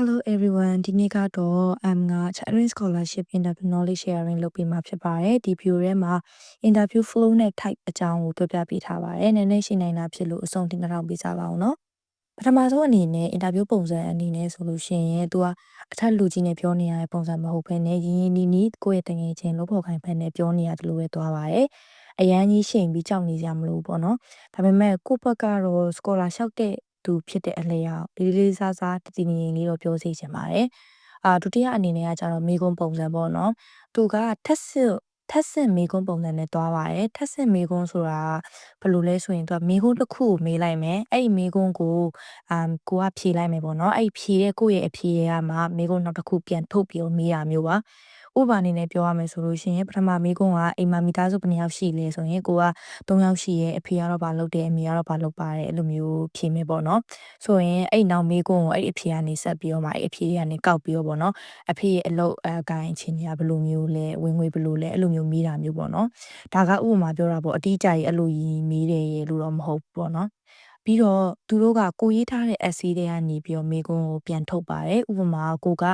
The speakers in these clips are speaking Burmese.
Hello everyone ဒီနေ့ကတော့ ငါ Chinese Scholarship Interview Knowledge Sharing လုပ်ပေးမှာဖြစ်ပါတယ်ဒီ video ထဲမှာ interview flow နဲ့ type အကြောင်းကိုပြောပြပေးထားပါတယ်နည်းနည်းရှင်းနိုင်တာဖြစ်လို့အဆုံးထိနှထောင်ပေးကြပါအောင်နော်ပထမဆုံးအနေနဲ့ interview ပုံစံအနေနဲ့ဆိုလို့ရှိရင်သူကအထက်လူကြီးနဲ့ပြောနေရတဲ့ပုံစံမဟုတ်ဘဲနဲ့ရင်းရင်းနီးနီးကိုယ့်ရဲ့တငယ်ချင်းလို့ပေါ်ခိုင်းဖက်နဲ့ပြောနေရတယ်လို့ပဲသွားပါတယ်အရန်ကြီးရှိန်ပြီးကြောက်နေကြမလို့ပေါ့နော်ဒါပေမဲ့ကိုယ့်ဘက်ကတော့ scholar လျှောက်တဲ့သူဖြစ်တဲ့အလျောက်လေးလေးစားစားတည်တည်ငြိမ်ငြိမ်လေးတော့ပြောစီချင်ပါတယ်ဒုတိယအနေနဲ့ကကျတော့မိကုံးပုံစံပေါ့နော်သူကထက်ဆင့်မိကုံးပုံစံနဲ့တွားပါတယ်ထက်ဆင့်မိကုံးဆိုတာဘယ်လိုလဲဆိုရင်သူကမိကုံးတစ်ခုကိုမေးလိုက်မယ်အဲ့ဒီမိကုံးကိုကိုကဖြေလိုက်မယ်ပေါ့နော်အဲ့ဖြေတဲ့ကိုယ့်ရဲ့အဖြေကမှမိကုံးနောက်တစ်ခုပြန်ထုတ်ပြီးမေးရမျိုးပါဥပမာအနေနဲ့ပြောရမယ်ဆိုလို့ရှိရင်ပထမမိကုံးကအိမ်မှာမိသားစုဘယ်နှယောက်ရှိလဲဆိုရင်ကိုက3ယောက်ရှိရဲ့အဖေကတော့ဘာလုပ်တယ်အမေကတော့ဘာလုပ်ပါတယ်အဲ့လိုမျိုးဖြေမယ်ပေါ့နော်ဆိုရင်အဲ့နောက်မိကုံးကိုအဲ့အဖေကနေဆက်ပြီးတော့မှအဲ့အဖေကနေကောက်ပြီးတော့ပေါ့နော်အဖေရဲ့အလုပ်ကိုင်းချင်းတွေကဘယ်လိုမျိုးလဲဝင်ငွေဘယ်လိုလဲအဲ့လိုမျိုးမေးတာမျိုးပေါ့နော်ဒါကဥပမာပြောတာပေါ့အတိအကျကြီးအဲ့လိုကြီးမေးတယ်လို့တော့မဟုတ်ဘူးပေါ့နော်ပြီးတော့သူတို့ကကိုရေးထားတဲ့ essay တွေကနေပြီးတော့မိကုံးကိုပြန်ထုတ်ပါတယ်ဥပမာကိုက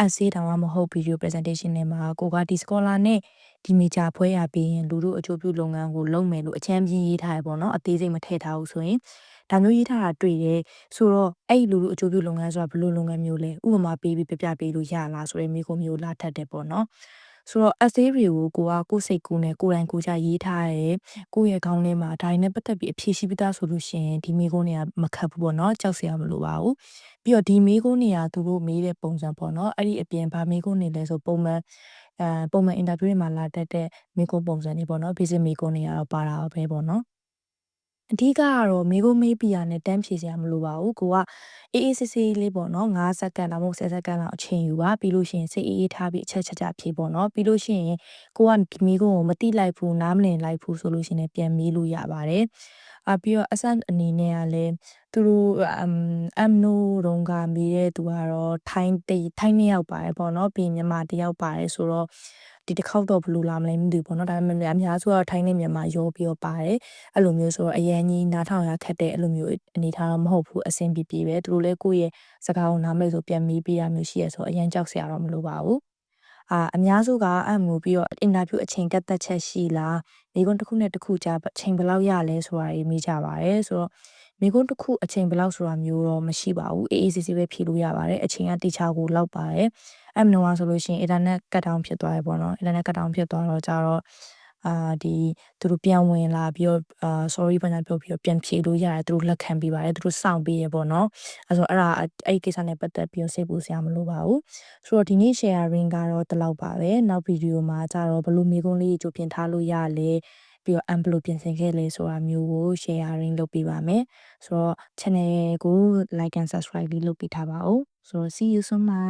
essay တောင်မှမဟုတ် video presentation နဲ့မှာကိုကဒီ scholar နဲ့ဒီ major ဖွဲရပြီးရင်လူတို့အကျိုးပြုလုပ်ငန်းကိုလုပ်မယ်လို့အချမ်းပြင်းရေးထားရပေါ့နော်အသေးစိတ်မထည့်ထားဘူးဆိုရင်ဒါမျိုးရေးထားတာတွေ့တယ်ဆိုတော့အဲ့လူတို့အကျိုးပြုလုပ်ငန်းဆိုတာဘယ်လိုလုပ်ငန်းမျိုးလဲဥပမာပေးပြီးပြပေးလို့ရလားဆိုတဲ့မိကုံးမျိုးလာထပ်တယ်ပေါ့နော်ဆိုတော့ essay တွေကိုကိုယ့်စိတ်ကူးနဲ့ကိုယ်တိုင်ကိုယ်ချရေးထားတယ်ကိုယ့်ရဲ့ခေါင်းထဲမှာဒါတွေနဲ့ပတ်သက်ပြီးအဖြေရှိပြီးသားဆိုလို့ရှိရင်ဒီမိကုံးတွေကမခတ်ဘူးပေါ့နော်ကြောက်စရာမလိုပါဘူးပြီးတော့ဒီမိကုန်းတွေကသူတို့မေးတဲ့ပုံစံပေါ့နော်အဲ့ဒီအပြင်ဗာမိကုန်းနေလဲဆိုပုံမှန် interview တွေမှာလာတက်တဲ့မိကုန်းပုံစံတွေပေါ့နော် basic မိကုန်းတွေကတော့ပါတာပဲပေါ့နော်အဓိကကတော့မိကုန်းမေးပြရနဲ့တန်းဖြေစရာမလိုပါဘူးကိုကအေးအေးဆေးဆေးလေးပေါ့နော်9စက္ကန့်လောက်မဟုတ်10စက္ကန့်လောက်အချိန်ယူပါပြီးလို့ရှိရင်စိတ်အေးအေးထားပြီးအချက်ချဖြေပေါ့နော်ပြီးလို့ရှိရင်ကိုကဒီမိကုန်းကိုမတိလိုက်ဘူးနားမလည်လိုက်ဘူးဆိုလို့ရှိရင်ပြန်မေးလို့ရပါတယ်ပြီးတော့ assent အနေနဲ့ကလည်းသူတို့နိုတုံးကမေးတဲ့သူကတော့ထိုင်း2ယောက်ပါတယ်ပေါ့နော်ပြီးမြန်မာ1ယောက်ပါတယ်ဆိုတော့ဒီတစ်ခေါက်တော့ဘယ်လိုလာမလဲမသိဘူးပေါ့နော်ဒါပေမဲ့အများစုကတော့ထိုင်းနဲ့မြန်မာရောပြီးတော့ပါတယ်အဲ့လိုမျိုးဆိုတော့အရန်ကြီးနားထောင်ရခက်တဲ့အဲ့လိုမျိုးအနေထားတော့မဟုတ်ဘူးအဆင်ပြေပဲသူတို့လည်းကိုယ့်ရဲ့စကားကိုနားမလည်ဆိုပြန်မေးပေးရမျိုးရှိရဆိုအရန်ကြောက်စရာတော့မလိုပါဘူးအများစုကအဲ့မျိုးပြီးတော့ interview အချိန်ကတ်သက်ချက်ရှိလားမိကုန်းတစ်ခုနဲ့တစ်ခုကြာအချိန်ဘယ်လောက်ရလဲဆိုတာရေးမေးကြပါတယ်ဆိုတော့မိကုန်းတစ်ခုအချိန်ဘယ်လောက်ဆိုတာမျိုးတော့မရှိပါဘူးအေးအေးဆေးဆေးပဲဖြေလို့ရပါတယ်အချိန်ကတေချာကိုလောက်ပါတယ်အဲ့မနှောဆိုလို့ရှိရင် internet cut down ဖြစ်သွားရပေါ့နော် internet cut down ဖြစ်သွားတော့ကြတော့ဒီသူတို့ပြန်ဝင်လာပြီးတော့sorry ဘာညာပြောပြီးတော့ပြန်ဖြေလို့ရတယ်သူတို့လက်ခံပေးပါတယ်သူတို့စောင့်ပေးရပေါ့နော်အဲ့ဆိုအဲ့ကိစ္စနဲ့ပတ်သက်ပြီးတော့စိတ်ပူစရာမလိုပါဘူးဆိုတော့ဒီနေ့ sharing ကတော့ဒီလောက်ပါပဲနောက်ဗီဒီယိုမှာကြတော့ဘလို့မိကုန်းလေးကြိုပြင်ထားလို့ရလဲပြီးတော့ဘလို့ပြင်ဆင်ခဲ့လဲဆိုတာမျိုးကို sharing လုပ်ပေးပါမယ်ဆိုတော့ channel ကို like and subscribe လေးလုပ်ပေးထားပါဦးဆိုတော့ see you soon ပါ